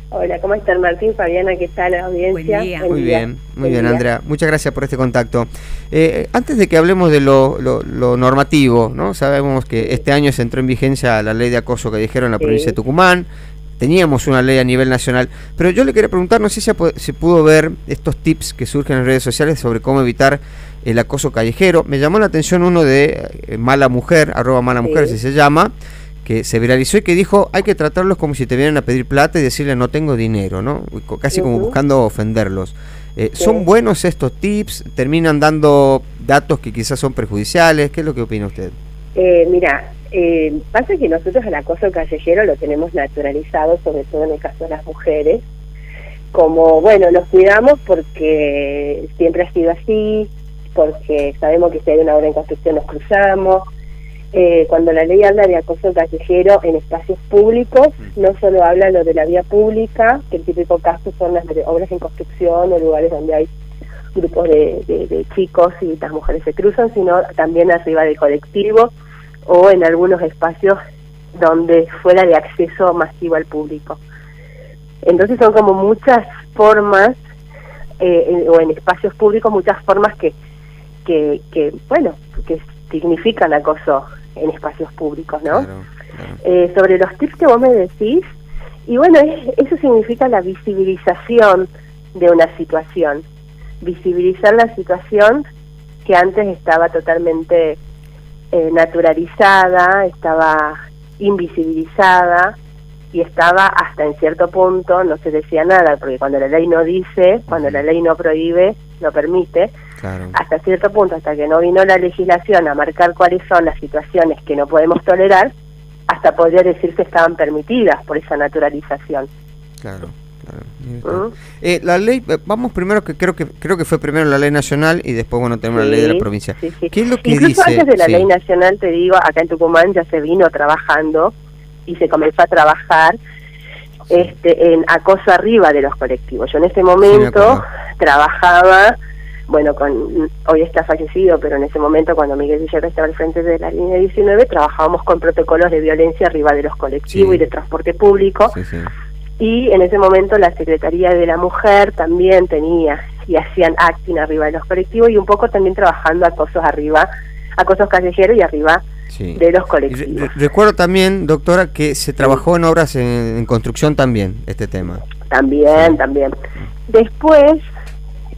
Hola, ¿cómo están Martín, Fabiana? ¿Qué tal la audiencia? Buen día. Buen Muy día. bien, muy bien, Andrea. Muchas gracias por este contacto. Antes de que hablemos de lo normativo, ¿no? Sabemos que este año se entró en vigencia la ley de acoso callejero en la provincia de Tucumán. Teníamos una ley a nivel nacional, pero yo le quería preguntar, no sé si se pudo ver estos tips que surgen en redes sociales sobre cómo evitar el acoso callejero. Me llamó la atención uno de Mala Mujer, @malamujer, así se llama, que se viralizó y que dijo, hay que tratarlos como si te vinieran a pedir plata y decirle no tengo dinero, ¿no? Casi como buscando ofenderlos. ¿Son buenos estos tips? ¿Terminan dando datos que quizás son perjudiciales? ¿Qué es lo que opina usted? Mira, pasa que nosotros el acoso callejero lo tenemos naturalizado, sobre todo en el caso de las mujeres, como, bueno, nos cuidamos porque siempre ha sido así, porque sabemos que si hay una obra en construcción nos cruzamos. Cuando la ley habla de acoso callejero en espacios públicos, no solo habla lo de la vía pública, que el típico caso son las obras en construcción o lugares donde hay grupos de chicos y las mujeres se cruzan, sino también arriba del colectivo o en algunos espacios donde fuera de acceso masivo al público. Entonces son como muchas formas, o en espacios públicos, muchas formas que significan acoso en espacios públicos, ¿no? Claro. Sobre los tips que vos me decís, y bueno, eso significa la visibilización de una situación, visibilizar la situación que antes estaba totalmente naturalizada, estaba invisibilizada y estaba hasta en cierto punto, no se decía nada, porque cuando la ley no dice, cuando la ley no prohíbe, no permite, claro, hasta cierto punto, hasta que no vino la legislación a marcar cuáles son las situaciones que no podemos tolerar, hasta podría decirse estaban permitidas por esa naturalización. Claro, claro. La ley, vamos primero, que creo que fue primero la ley nacional y después, bueno, tenemos la ley de la provincia. Sí. ¿Qué es lo que incluso dice? Antes de la ley nacional, te digo, acá en Tucumán ya se vino trabajando y se comenzó a trabajar en acoso arriba de los colectivos. Yo en ese momento trabajaba, bueno, hoy está fallecido, pero en ese momento cuando Miguel Villegas estaba al frente de la línea 19, trabajábamos con protocolos de violencia arriba de los colectivos y de transporte público. Y en ese momento la Secretaría de la Mujer también tenía y hacían acting arriba de los colectivos y un poco también trabajando acosos callejeros y arriba de los colectivos. Recuerdo también, doctora, que se trabajó en obras en construcción también, este tema. También. Después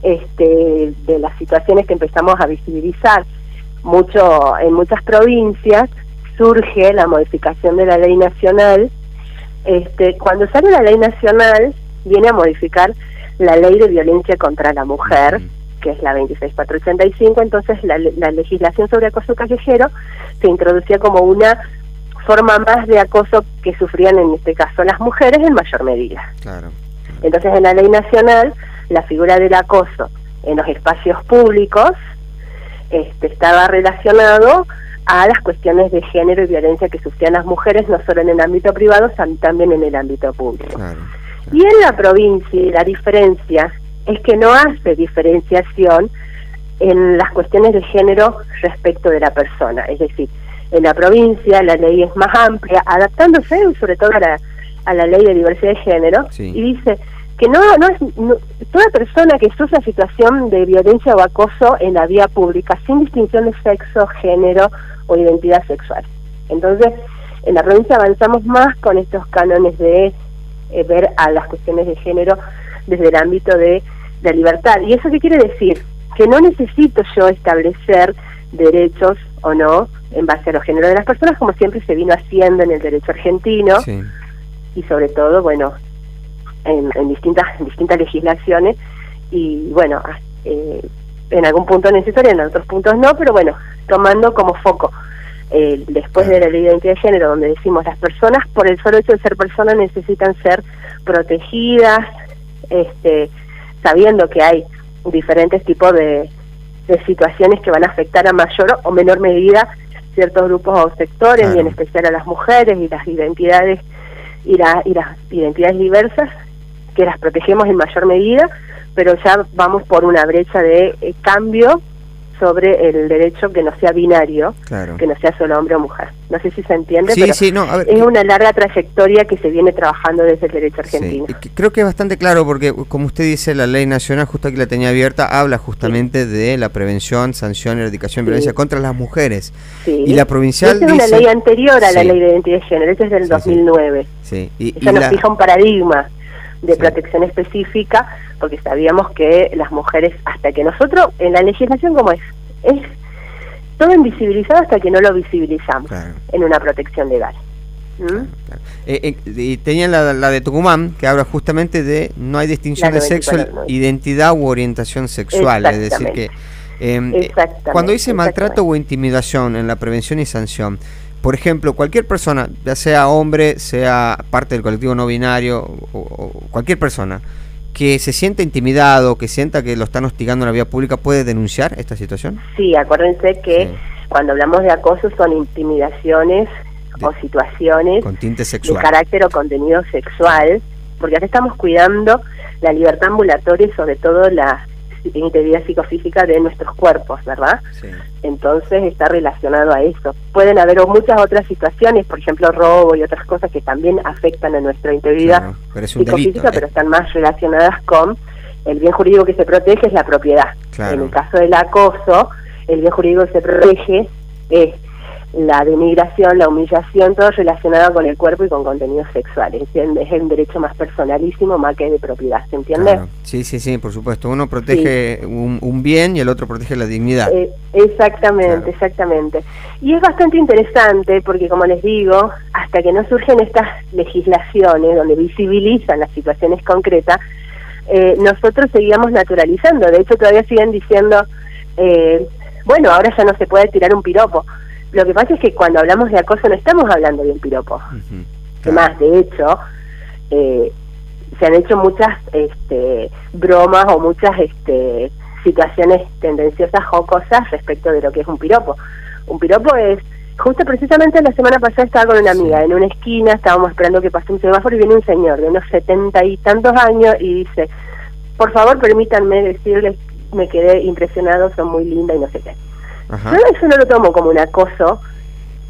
de las situaciones que empezamos a visibilizar mucho en muchas provincias, surge la modificación de la ley nacional. Cuando sale la ley nacional, viene a modificar la ley de violencia contra la mujer, que es la 26485, entonces la legislación sobre acoso callejero se introducía como una forma más de acoso que sufrían en este caso las mujeres en mayor medida. Claro. Entonces en la ley nacional la figura del acoso en los espacios públicos estaba relacionado a las cuestiones de género y violencia que sufrían las mujeres, no solo en el ámbito privado, también en el ámbito público. Claro. Y en la provincia la diferencia es que no hace diferenciación en las cuestiones de género respecto de la persona, es decir, en la provincia la ley es más amplia, adaptándose sobre todo a la ley de diversidad de género, y dice que no es toda persona que sufra situación de violencia o acoso en la vía pública, sin distinción de sexo, género o identidad sexual. Entonces, en la provincia avanzamos más con estos cánones de ver a las cuestiones de género desde el ámbito de la libertad. ¿Y eso qué quiere decir? Que no necesito yo establecer derechos o no en base a los géneros de las personas, como siempre se vino haciendo en el derecho argentino, y sobre todo, bueno, en distintas legislaciones, y bueno, en algún punto necesario, en otros puntos no, pero bueno, tomando como foco después de la ley de identidad de género, donde decimos las personas por el solo hecho de ser personas necesitan ser protegidas, sabiendo que hay diferentes tipos de situaciones que van a afectar a mayor o menor medida ciertos grupos o sectores, y en especial a las mujeres y las identidades y las identidades diversas, que las protegemos en mayor medida, pero ya vamos por una brecha de cambio sobre el derecho que no sea binario, claro, que no sea solo hombre o mujer. No sé si se entiende, sí, pero sí, no, a ver, es una larga trayectoria que se viene trabajando desde el derecho argentino. Sí, creo que es bastante claro porque, como usted dice, la ley nacional, justo aquí la tenía abierta, habla justamente de la prevención, sanción, erradicación de violencia contra las mujeres. Sí. Y la provincial esa es una ley anterior a la sí, ley de identidad de género, esa es del 2009. Sí. Esa nos fija un paradigma de protección específica, porque sabíamos que las mujeres, hasta que nosotros, en la legislación, ¿cómo es todo invisibilizado hasta que no lo visibilizamos en una protección legal. Claro. Y tenía la de Tucumán, que habla justamente de no hay distinción de sexo, identidad u orientación sexual, es decir que cuando dice maltrato o intimidación en la prevención y sanción, por ejemplo, cualquier persona, ya sea hombre, sea parte del colectivo no binario, o cualquier persona que se sienta intimidado, que sienta que lo están hostigando en la vía pública, ¿puede denunciar esta situación? Sí, acuérdense que cuando hablamos de acoso son intimidaciones o situaciones con tinte sexual, de carácter o contenido sexual, porque acá estamos cuidando la libertad ambulatoria y sobre todo la integridad psicofísica de nuestros cuerpos, ¿verdad? Sí. Entonces está relacionado a eso. Pueden haber muchas otras situaciones, por ejemplo robo y otras cosas que también afectan a nuestra integridad psicofísica, pero están más relacionadas con el bien jurídico que se protege, es la propiedad. En el caso del acoso, el bien jurídico que se protege es la denigración, la humillación, todo relacionado con el cuerpo y con contenidos sexuales. Es el derecho más personalísimo, más que de propiedad, ¿se entiende? Claro. Sí, por supuesto. Uno protege un bien y el otro protege la dignidad. Exactamente, exactamente. Y es bastante interesante porque, como les digo, hasta que no surgen estas legislaciones donde visibilizan las situaciones concretas, nosotros seguíamos naturalizando. De hecho, todavía siguen diciendo, bueno, ahora ya no se puede tirar un piropo. Lo que pasa es que cuando hablamos de acoso no estamos hablando de un piropo. Además, de hecho, se han hecho muchas bromas o muchas situaciones tendenciosas jocosas respecto de lo que es un piropo. Un piropo es, justo precisamente la semana pasada estaba con una amiga en una esquina, estábamos esperando que pase un semáforo y viene un señor de unos 70 y tantos años y dice, por favor permítanme decirles, me quedé impresionado, son muy lindas y no sé qué. Yo eso no lo tomo como un acoso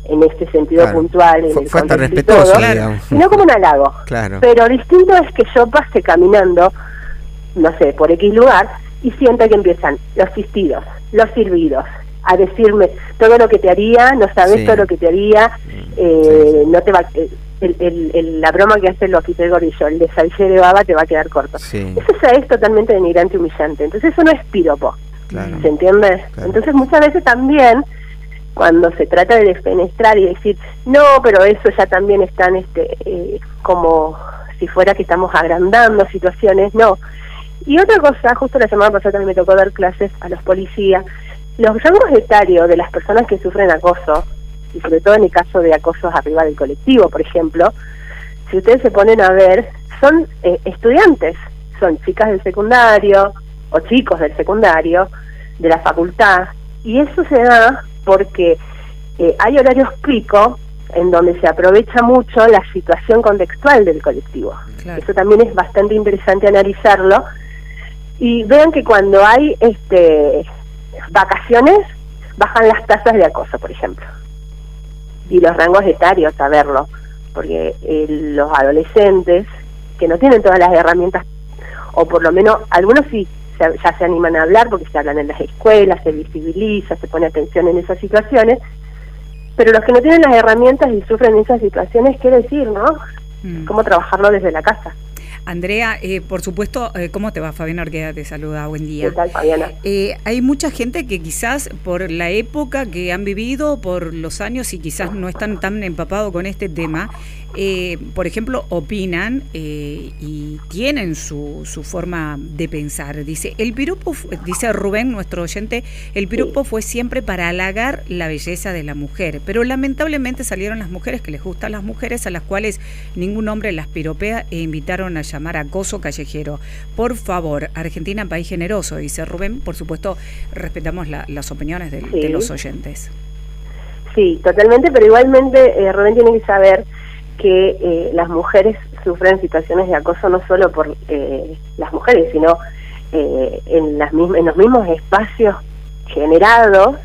en este sentido puntual, en el fue hasta contexto respetuoso, todo, sino como un halago. Pero distinto es que yo pase caminando, no sé, por X lugar y sienta que empiezan los asistidos, los silbidos, a decirme todo lo que te haría, no sabes todo lo que te haría, no te va... la broma que hace el oficial Gordillo, el de salche de baba te va a quedar corto. Eso ya es totalmente denigrante y humillante. Entonces eso no es piropo. ¿Se entiende? Entonces muchas veces también cuando se trata de defenestrar y decir no, pero eso ya también están como si fuera que estamos agrandando situaciones, no. Y otra cosa, justo la semana pasada también me tocó dar clases a los policías, los rangos etarios de las personas que sufren acoso, y sobre todo en el caso de acosos arriba del colectivo, por ejemplo, si ustedes se ponen a ver, son estudiantes, son chicas del secundario o chicos del secundario, de la facultad, y eso se da porque hay horarios pico en donde se aprovecha mucho la situación contextual del colectivo. Eso también es bastante interesante analizarlo, y vean que cuando hay vacaciones, bajan las tasas de acoso, por ejemplo, y los rangos etarios, saberlo, porque los adolescentes que no tienen todas las herramientas, o por lo menos algunos sí ya se animan a hablar porque se hablan en las escuelas, se visibiliza, se pone atención en esas situaciones, pero los que no tienen las herramientas y sufren esas situaciones, ¿qué decir, no? ¿Cómo trabajarlo desde la casa? Andrea, por supuesto, ¿cómo te va? Fabiana Orqueda te saluda, buen día. ¿Qué tal, Fabiana? Hay mucha gente que quizás por la época que han vivido, por los años y quizás no están tan empapados con este tema, por ejemplo, opinan y tienen su forma de pensar. Dice, el piropo, dice Rubén, nuestro oyente, el piropo fue siempre para halagar la belleza de la mujer, pero lamentablemente salieron las mujeres que les gustan las mujeres, a las cuales ningún hombre las piropea e invitaron a llamar acoso callejero. Por favor, Argentina, país generoso, dice Rubén. Por supuesto, respetamos las opiniones de los oyentes. Sí, totalmente, pero igualmente Rubén tiene que saber que las mujeres sufren situaciones de acoso no solo por las mujeres, sino en los mismos espacios generados,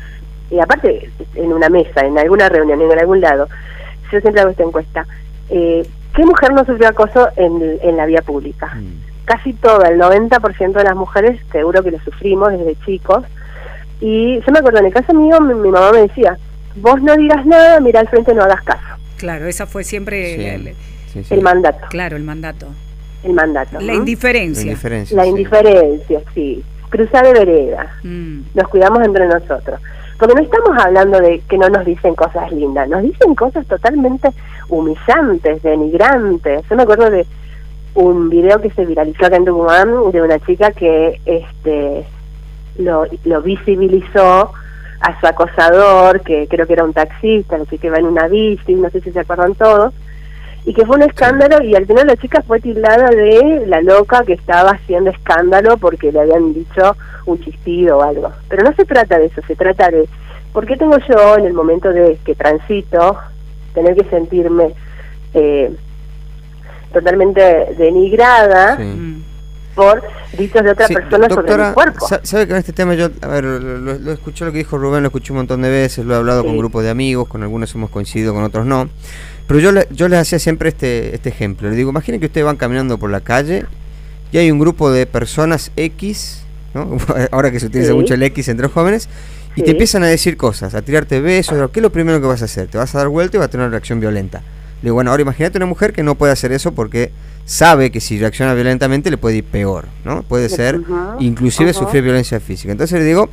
y aparte en una mesa, en alguna reunión, en algún lado, yo siempre hago esta encuesta, ¿qué mujer no sufrió acoso en la vía pública? Casi todo, el 90% de las mujeres seguro que lo sufrimos desde chicos. Y yo me acuerdo, en el caso mío, mi mamá me decía, vos no digas nada, mira al frente, no hagas caso. Claro, esa fue siempre el mandato. Claro, el mandato. El mandato. La indiferencia. La indiferencia, sí. Cruzar de vereda. Nos cuidamos entre nosotros. Porque no estamos hablando de que no nos dicen cosas lindas, nos dicen cosas totalmente humillantes, denigrantes. Yo me acuerdo de un video que se viralizó acá en Tucumán de una chica que lo visibilizó a su acosador, que creo que era un taxista, la chica iba en una bici, no sé si se acuerdan todos, y que fue un escándalo, y al final la chica fue tildada de la loca que estaba haciendo escándalo porque le habían dicho un chistido o algo. Pero no se trata de eso, se trata de ¿por qué tengo yo en el momento de que transito tener que sentirme totalmente denigrada por dichos de otra persona, doctora, sobre mi cuerpo? Sabe que en este tema yo, a ver, lo escuché lo que dijo Rubén, lo escuché un montón de veces, lo he hablado con grupos de amigos, con algunos hemos coincidido, con otros no, pero yo les hacía siempre este ejemplo. Le digo, imaginen que ustedes van caminando por la calle y hay un grupo de personas X, ¿no? Ahora que se utiliza mucho el X entre los jóvenes, y te empiezan a decir cosas, a tirarte besos. ¿Qué es lo primero que vas a hacer? ¿Te vas a dar vuelta y vas a tener una reacción violenta? Le digo, bueno, ahora imagínate una mujer que no puede hacer eso porque sabe que si reacciona violentamente le puede ir peor, ¿no? Puede ser, inclusive sufrir violencia física. Entonces le digo,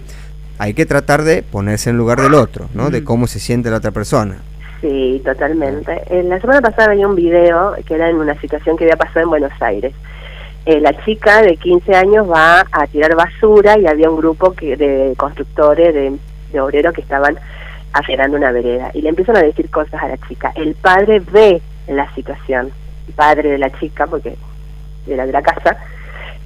hay que tratar de ponerse en lugar del otro, ¿no? De cómo se siente la otra persona. Sí, totalmente. La semana pasada había un video que era en una situación que había pasado en Buenos Aires. La chica de 15 años va a tirar basura y había un grupo de constructores, de obreros que estaban allanando una vereda y le empiezan a decir cosas a la chica. El padre ve la situación, el padre de la chica, porque era de la casa,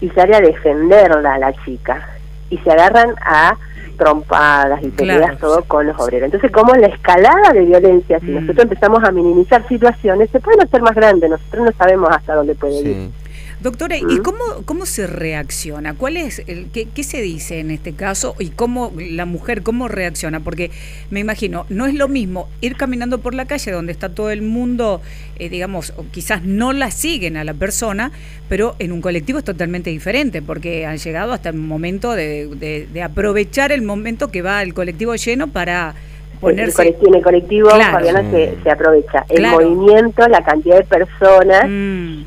y sale a defenderla a la chica y se agarran a trompadas y peleas todo con los obreros. Entonces, como la escalada de violencia, si nosotros empezamos a minimizar situaciones, se pueden hacer más grandes, nosotros no sabemos hasta dónde puede ir. Doctora, ¿y cómo se reacciona? ¿Cuál es qué se dice en este caso y cómo la mujer cómo reacciona? Porque me imagino, no es lo mismo ir caminando por la calle donde está todo el mundo, digamos, o quizás no la siguen a la persona, pero en un colectivo es totalmente diferente, porque han llegado hasta el momento de aprovechar el momento que va el colectivo lleno para ponerse... En el colectivo, claro, Fabiana, se aprovecha el movimiento, la cantidad de personas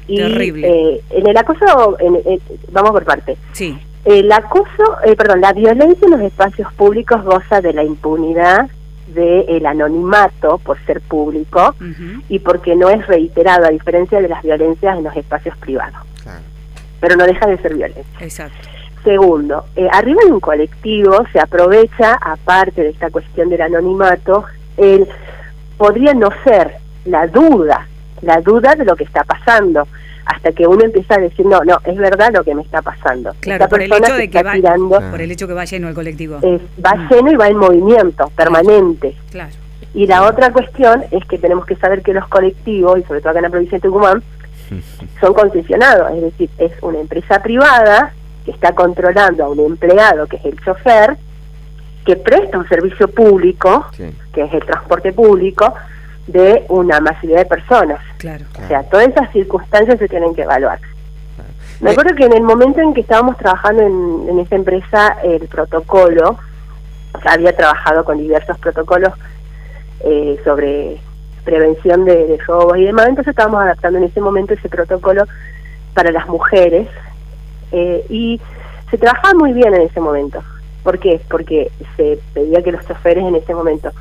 y terrible. En el acoso, vamos por parte. Sí. El acoso, la violencia en los espacios públicos goza de la impunidad, del anonimato por ser público y porque no es reiterado, a diferencia de las violencias en los espacios privados. Claro. Pero no deja de ser violencia. Exacto. Segundo, arriba de un colectivo se aprovecha, aparte de esta cuestión del anonimato, podría no ser la duda de lo que está pasando, hasta que uno empieza a decir, no, es verdad lo que me está pasando. Claro, por el hecho de que por el hecho que va lleno el colectivo. Va lleno y va en movimiento, permanente. Claro. Y la otra cuestión es que tenemos que saber que los colectivos, y sobre todo acá en la provincia de Tucumán, son concesionados, es decir, es una empresa privada que está controlando a un empleado, que es el chofer, que presta un servicio público, que es el transporte público, de una masividad de personas. Claro. O sea, todas esas circunstancias se tienen que evaluar. Me acuerdo que en el momento en que estábamos trabajando en esa empresa, el protocolo, o sea, había trabajado con diversos protocolos sobre prevención de robos y demás, entonces estábamos adaptando en ese momento ese protocolo para las mujeres, y se trabajaba muy bien en ese momento. ¿Por qué? Porque se pedía que los choferes en ese momento,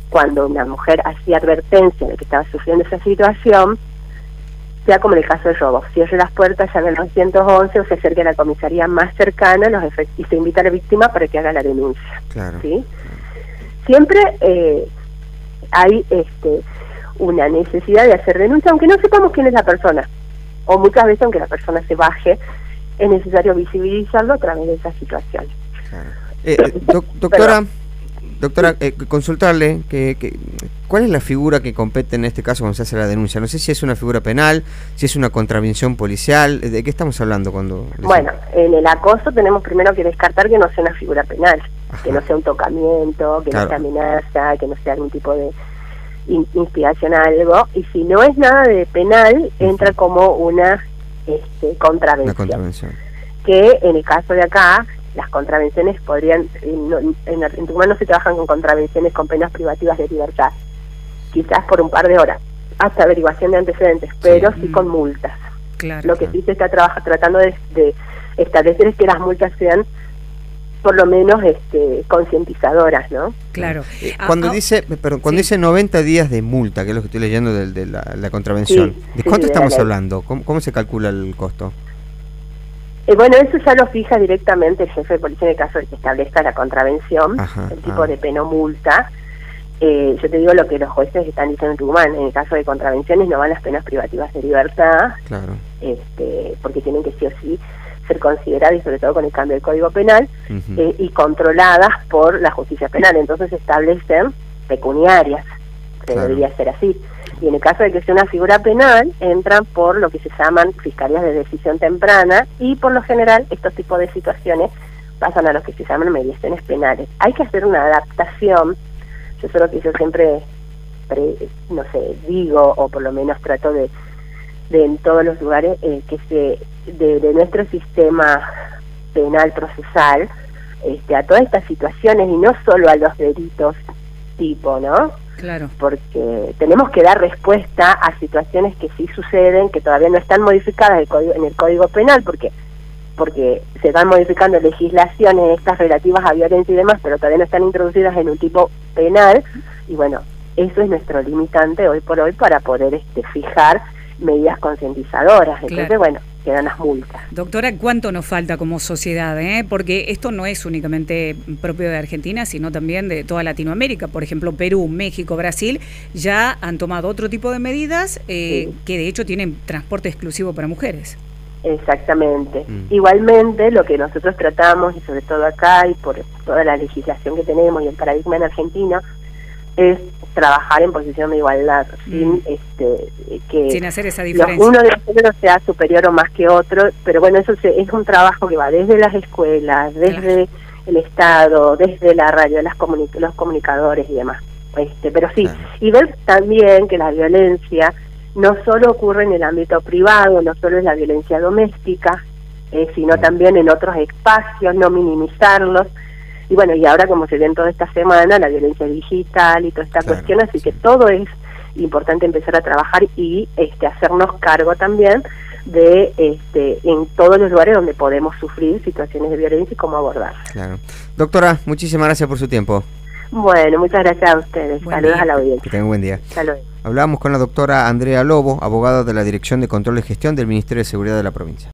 cuando una mujer hacía advertencia de que estaba sufriendo esa situación, sea como en el caso del robo, cierre las puertas, llame al 911 o se acerque a la comisaría más cercana y se invita a la víctima para que haga la denuncia. Claro. ¿Sí? Siempre hay una necesidad de hacer denuncia, aunque no sepamos quién es la persona, o muchas veces aunque la persona se baje, es necesario visibilizarlo a través de esa situación. Claro. Doctora, Doctora, consultarle ¿cuál es la figura que compete en este caso cuando se hace la denuncia? No sé si es una figura penal, si es una contravención policial, ¿de qué estamos hablando cuando...? Bueno, en el acoso tenemos primero que descartar que no sea una figura penal, que no sea un tocamiento, que no sea amenaza, que no sea algún tipo de instigación a algo, y si no es nada de penal, entra como una contravención. Que en el caso de acá, las contravenciones podrían, en Tucumán no se trabajan con contravenciones con penas privativas de libertad, quizás por un par de horas, hasta averiguación de antecedentes, pero sí con multas. Claro, Lo que sí se está tratando de establecer es que las multas sean por lo menos concientizadoras, ¿no? Claro. Cuando dice 90 días de multa, que es lo que estoy leyendo de la contravención, ¿de cuánto estamos hablando? ¿Cómo se calcula el costo? Bueno, eso ya lo fija directamente el jefe de policía en el caso de que establezca la contravención, el tipo de pena o multa. Yo te digo lo que los jueces están diciendo en Tucumán: en el caso de contravenciones no van las penas privativas de libertad, porque tienen que sí o sí ser consideradas, y sobre todo con el cambio del Código Penal, y controladas por la justicia penal. Entonces se establecen pecuniarias, que debería ser así. Y en el caso de que sea una figura penal, entran por lo que se llaman fiscalías de decisión temprana, y por lo general estos tipos de situaciones pasan a lo que se llaman mediaciones penales. Hay que hacer una adaptación. Eso es lo que yo siempre digo, o por lo menos trato de en todos los lugares, que de nuestro sistema penal procesal a todas estas situaciones, y no solo a los delitos tipo, ¿no? Claro. Porque tenemos que dar respuesta a situaciones que sí suceden, que todavía no están modificadas en el Código Penal, porque se van modificando legislaciones estas relativas a violencia y demás, pero todavía no están introducidas en un tipo penal, y bueno, eso es nuestro limitante hoy por hoy para poder fijar medidas concientizadoras. Entonces, bueno, quedan las multas. Doctora, ¿cuánto nos falta como sociedad? Porque esto no es únicamente propio de Argentina, sino también de toda Latinoamérica. Por ejemplo, Perú, México, Brasil ya han tomado otro tipo de medidas que de hecho tienen transporte exclusivo para mujeres. Exactamente. Igualmente, lo que nosotros tratamos, y sobre todo acá, y por toda la legislación que tenemos y el paradigma en Argentina, es trabajar en posición de igualdad, sin hacer esa diferencia. Uno de los géneros sea superior o más que otro, pero bueno, eso es un trabajo que va desde las escuelas, desde el Estado, desde la radio, los comunicadores y demás. Pero sí, y ver también que la violencia no solo ocurre en el ámbito privado, no solo es la violencia doméstica, sino también en otros espacios, no minimizarlos. Y bueno, y ahora, como se ve en toda esta semana, la violencia digital y toda esta cuestión, así que todo es importante empezar a trabajar y hacernos cargo también de en todos los lugares donde podemos sufrir situaciones de violencia y cómo abordarlas. Claro. Doctora, muchísimas gracias por su tiempo. Bueno, muchas gracias a ustedes. Saludos a la audiencia. Que tengan un buen día. Saludos. Hablábamos con la doctora Andrea Lobo, abogada de la Dirección de Control y Gestión del Ministerio de Seguridad de la provincia.